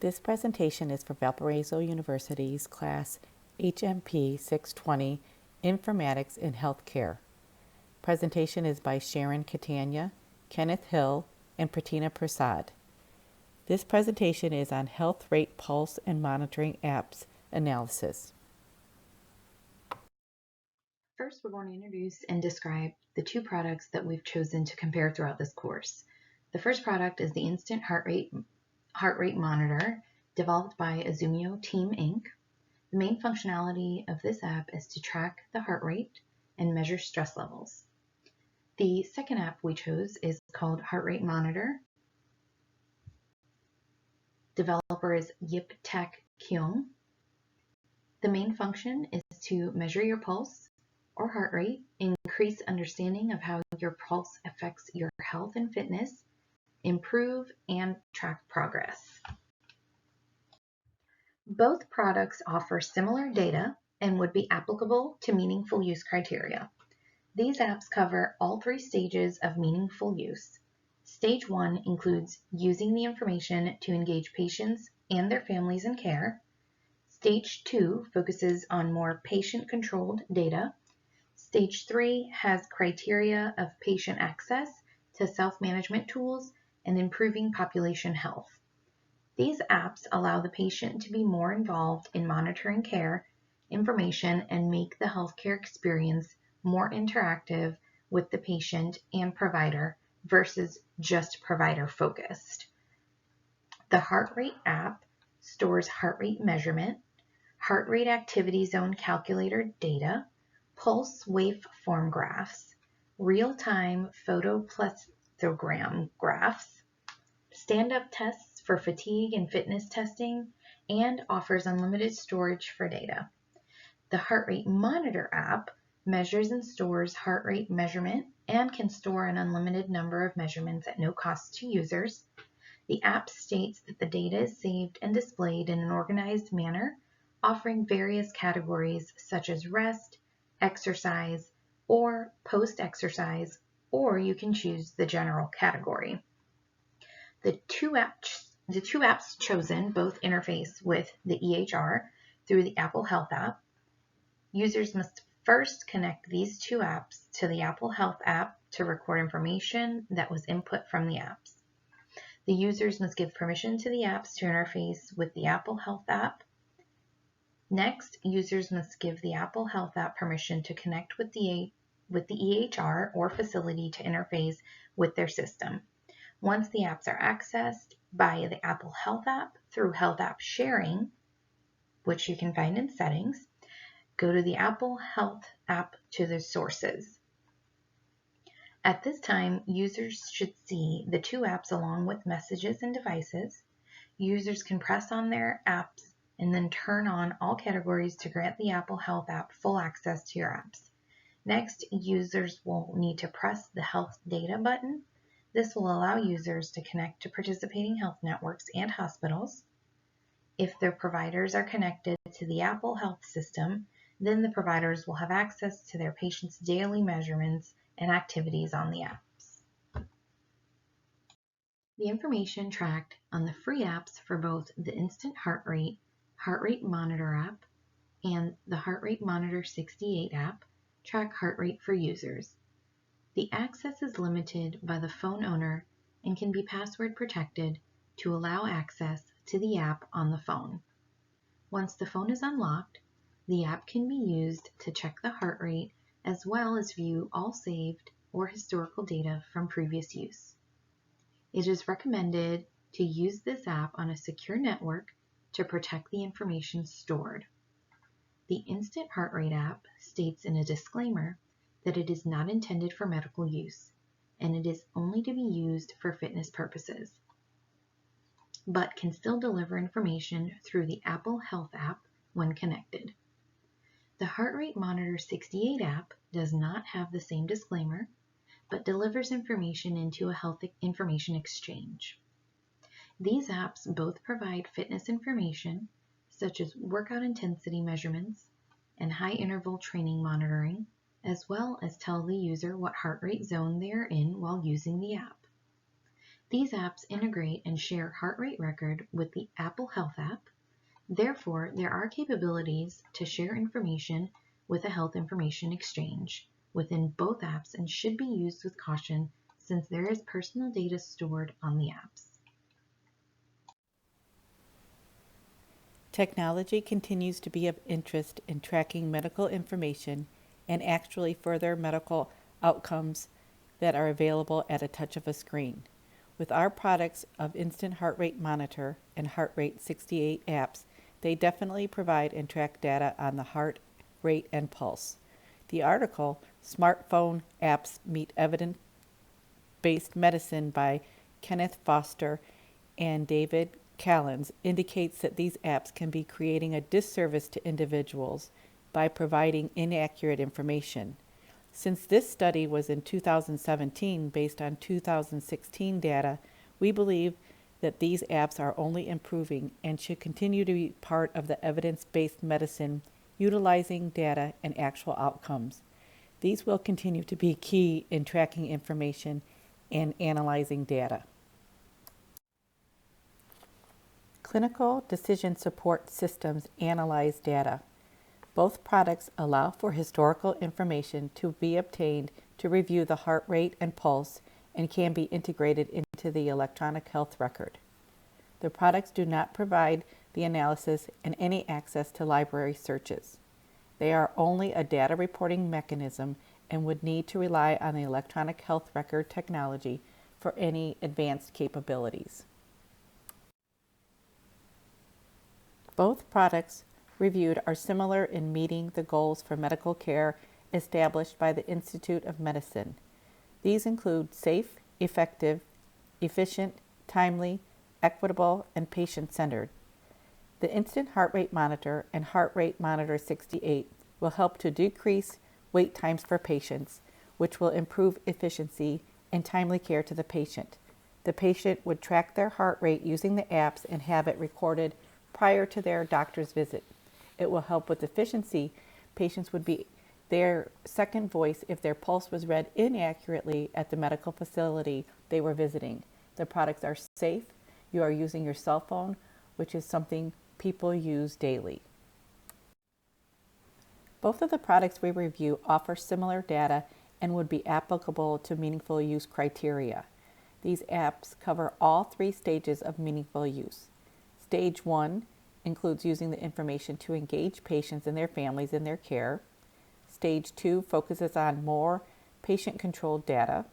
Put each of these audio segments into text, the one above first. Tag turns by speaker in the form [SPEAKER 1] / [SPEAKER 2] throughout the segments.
[SPEAKER 1] This presentation is for Valparaiso University's class HMP620, Informatics in Healthcare. Presentation is by Sharon Catania, Kenneth Hill, and HeartRateMonitor. This presentation is on health rate pulse and monitoring apps analysis.
[SPEAKER 2] First, we're going to introduce and describe the two products that we've chosen to compare throughout this course. The first product is the Instant Heart Rate Monitor, developed by Azumio Team Inc. The main functionality of this app is to track the heart rate and measure stress levels. The second app we chose is called HeartRateMonitor. Developer is Yip Tak Kyung. The main function is to measure your pulse or heart rate, increase understanding of how your pulse affects your health and fitness, improve and track progress. Both products offer similar data and would be applicable to meaningful use criteria. These apps cover all three stages of meaningful use. Stage 1 includes using the information to engage patients and their families in care. Stage 2 focuses on more patient-controlled data. Stage 3 has criteria of patient access to self-management tools and improving population health. These apps allow the patient to be more involved in monitoring care, information, and make the healthcare experience more interactive with the patient and provider versus just provider-focused. The Heart Rate app stores heart rate measurement, heart rate activity zone calculator data, pulse waveform graphs, real-time photoplethysmogram graphs, stand-up tests for fatigue and fitness testing, and offers unlimited storage for data. The Heart Rate Monitor app measures and stores heart rate measurement and can store an unlimited number of measurements at no cost to users. The app states that the data is saved and displayed in an organized manner, offering various categories such as rest, exercise, or post-exercise, or you can choose the general category. The two apps chosen both interface with the EHR through the Apple Health app. Users must first connect these two apps to the Apple Health app to record information that was input from the apps. The users must give permission to the apps to interface with the Apple Health app. Next, users must give the Apple Health app permission to connect with the EHR or facility to interface with their system. Once the apps are accessed by the Apple Health app through Health App Sharing, which you can find in Settings, go to the Apple Health app to the sources. At this time, users should see the two apps along with messages and devices. Users can press on their apps and then turn on all categories to grant the Apple Health app full access to your apps. Next, users will need to press the Health Data button. This will allow users to connect to participating health networks and hospitals. If their providers are connected to the Apple Health system, then the providers will have access to their patients' daily measurements and activities on the apps. The information tracked on the free apps for both the Instant Heart Rate Monitor app, and the HeartRateMonitor 68 app track heart rate for users. The access is limited by the phone owner and can be password protected to allow access to the app on the phone. Once the phone is unlocked, the app can be used to check the heart rate as well as view all saved or historical data from previous use. It is recommended to use this app on a secure network to protect the information stored. The Instant Heart Rate app states in a disclaimer that it is not intended for medical use, and it is only to be used for fitness purposes, but can still deliver information through the Apple Health app when connected. The HeartRateMonitor 68 app does not have the same disclaimer, but delivers information into a health information exchange. These apps both provide fitness information, such as workout intensity measurements and high interval training monitoring, as well as tell the user what heart rate zone they are in while using the app. These apps integrate and share heart rate record with the Apple Health app. Therefore, there are capabilities to share information with a health information exchange within both apps and should be used with caution since there is personal data stored on the apps.
[SPEAKER 1] Technology continues to be of interest in tracking medical information and actually further medical outcomes that are available at a touch of a screen. With our products of Instant Heart Rate Monitor and HeartRate68 apps, they definitely provide and track data on the heart rate and pulse. The article, Smartphone Apps Meet Evidence-Based Medicine by Kenneth Foster and David Callens, indicates that these apps can be creating a disservice to individuals by providing inaccurate information. Since this study was in 2017 based on 2016 data, we believe that these apps are only improving and should continue to be part of the evidence-based medicine utilizing data and actual outcomes. These will continue to be key in tracking information and analyzing data. Clinical decision support systems analyze data. Both products allow for historical information to be obtained to review the heart rate and pulse and can be integrated into the electronic health record. The products do not provide the analysis and any access to library searches. They are only a data reporting mechanism and would need to rely on the electronic health record technology for any advanced capabilities. Both products reviewed are similar in meeting the goals for medical care established by the Institute of Medicine. These include safe, effective, efficient, timely, equitable, and patient-centered. The Instant Heart Rate Monitor and Heart Rate Monitor 68 will help to decrease wait times for patients, which will improve efficiency and timely care to the patient. The patient would track their heart rate using the apps and have it recorded prior to their doctor's visit. It will help with efficiency. Patients would be their second voice if their pulse was read inaccurately at the medical facility they were visiting. The products are safe. You are using your cell phone, which is something people use daily. Both of the products we review offer similar data and would be applicable to meaningful use criteria. These apps cover all 3 stages of meaningful use. Stage 1 includes using the information to engage patients and their families in their care. Stage 2 focuses on more patient-controlled data.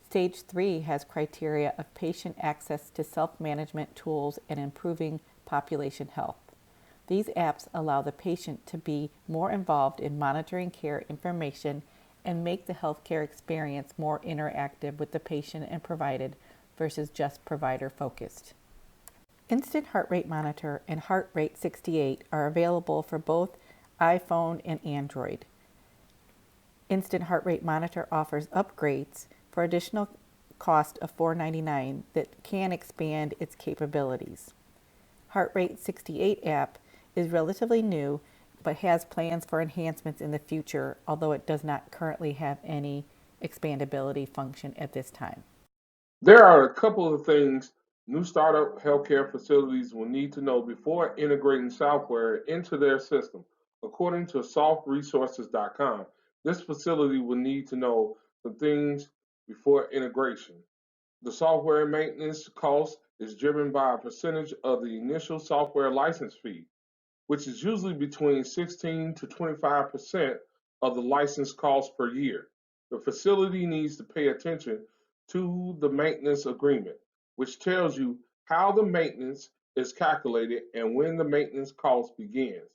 [SPEAKER 1] Stage 3 has criteria of patient access to self-management tools and improving population health. These apps allow the patient to be more involved in monitoring care information and make the healthcare experience more interactive with the patient and provided versus just provider-focused. Instant Heart Rate Monitor and HeartRate68 are available for both iPhone and Android. Instant Heart Rate Monitor offers upgrades for additional cost of $4.99 that can expand its capabilities. HeartRate68 app is relatively new but has plans for enhancements in the future, although it does not currently have any expandability function at this time.
[SPEAKER 3] There are a couple of things new startup healthcare facilities will need to know before integrating software into their system. According to softresources.com, this facility will need to know some things before integration. The software maintenance cost is driven by a percentage of the initial software license fee, which is usually between 16 to 25% of the license cost per year. The facility needs to pay attention to the maintenance agreement, which tells you how the maintenance is calculated and when the maintenance cost begins.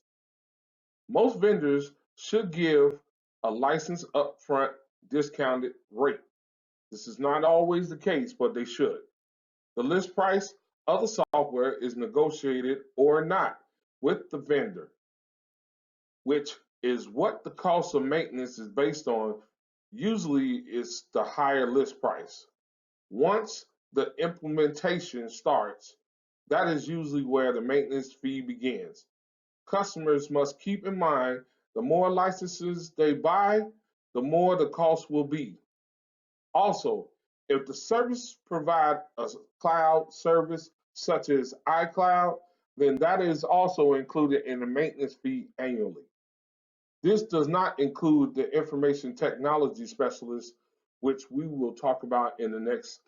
[SPEAKER 3] Most vendors should give a license upfront discounted rate. This is not always the case, but they should. The list price of the software is negotiated or not with the vendor, which is what the cost of maintenance is based on. Usually it's the higher list price. Once the implementation starts, that is usually where the maintenance fee begins. Customers must keep in mind the more licenses they buy, the more the cost will be. Also, If the service provides a cloud service such as iCloud, then that is also included in the maintenance fee annually. This does not include the information technology specialist, which we will talk about in the next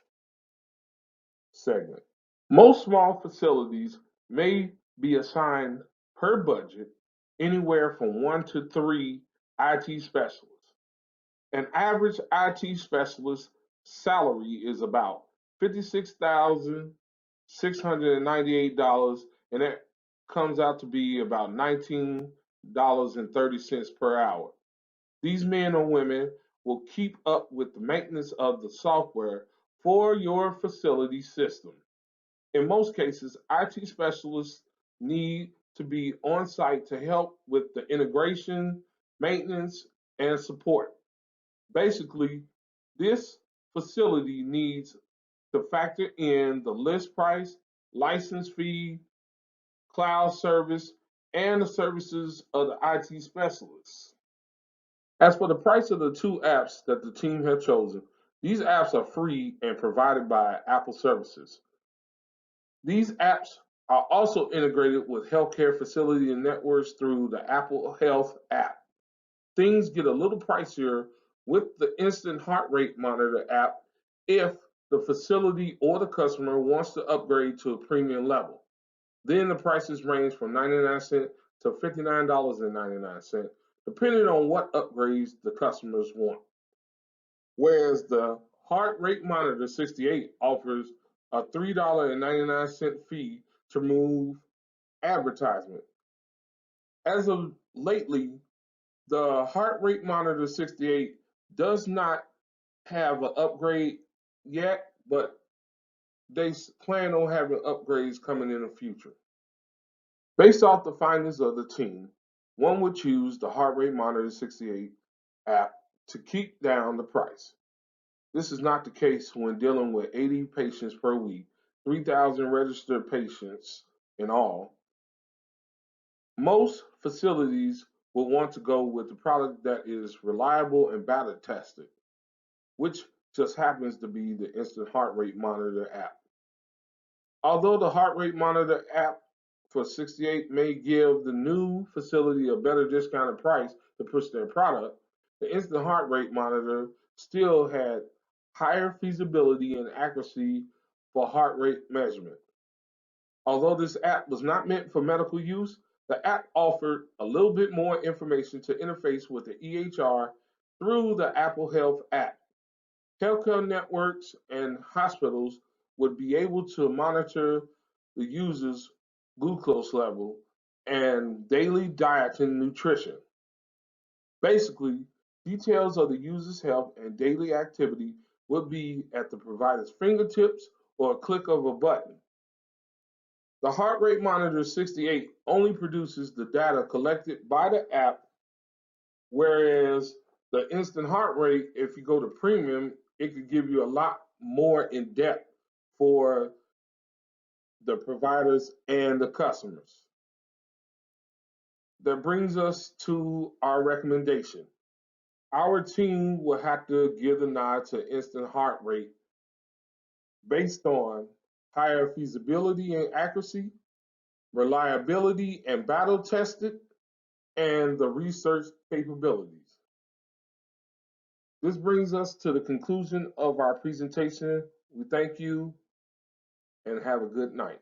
[SPEAKER 3] segment. Most small facilities may be assigned per budget anywhere from 1 to 3 IT specialists. An average IT specialist salary is about $56,698, and that comes out to be about $19.30 per hour. These men or women will keep up with the maintenance of the software for your facility system. In most cases, IT specialists need to be on site to help with the integration, maintenance, and support. Basically, this facility needs to factor in the list price, license fee, cloud service, and the services of the IT specialists. As for the price of the two apps that the team have chosen, these apps are free and provided by Apple services. These apps are also integrated with healthcare facility networks through the Apple Health app. Things get a little pricier with the Instant Heart Rate Monitor app if the facility or the customer wants to upgrade to a premium level. Then the prices range from 99 cents to $59.99, depending on what upgrades the customers want. Whereas the Heart Rate Monitor 68 offers a $3.99 fee to remove advertisement. As of lately, the Heart Rate Monitor 68 does not have an upgrade yet, but they plan on having upgrades coming in the future. Based off the findings of the team, one would choose the Heart Rate Monitor 68 app to keep down the price. This is not the case when dealing with 80 patients per week, 3,000 registered patients in all. Most facilities will want to go with the product that is reliable and battle tested, which just happens to be the Instant Heart Rate Monitor app. Although the Heart Rate Monitor app for 68 may give the new facility a better discounted price to push their product, the Instant Heart Rate Monitor still had higher feasibility and accuracy for heart rate measurement. Although this app was not meant for medical use, the app offered a little bit more information to interface with the EHR through the Apple Health app. Healthcare networks and hospitals would be able to monitor the user's glucose level and daily diet and nutrition. Basically, details of the user's health and daily activity would be at the provider's fingertips or a click of a button. The Heart Rate Monitor 68 only produces the data collected by the app, whereas the Instant Heart Rate, if you go to premium, it could give you a lot more in depth for the providers and the customers. That brings us to our recommendation. Our team will have to give the nod to Instant Heart Rate based on higher feasibility and accuracy, reliability and battle tested, and the research capabilities. This brings us to the conclusion of our presentation. We thank you and have a good night.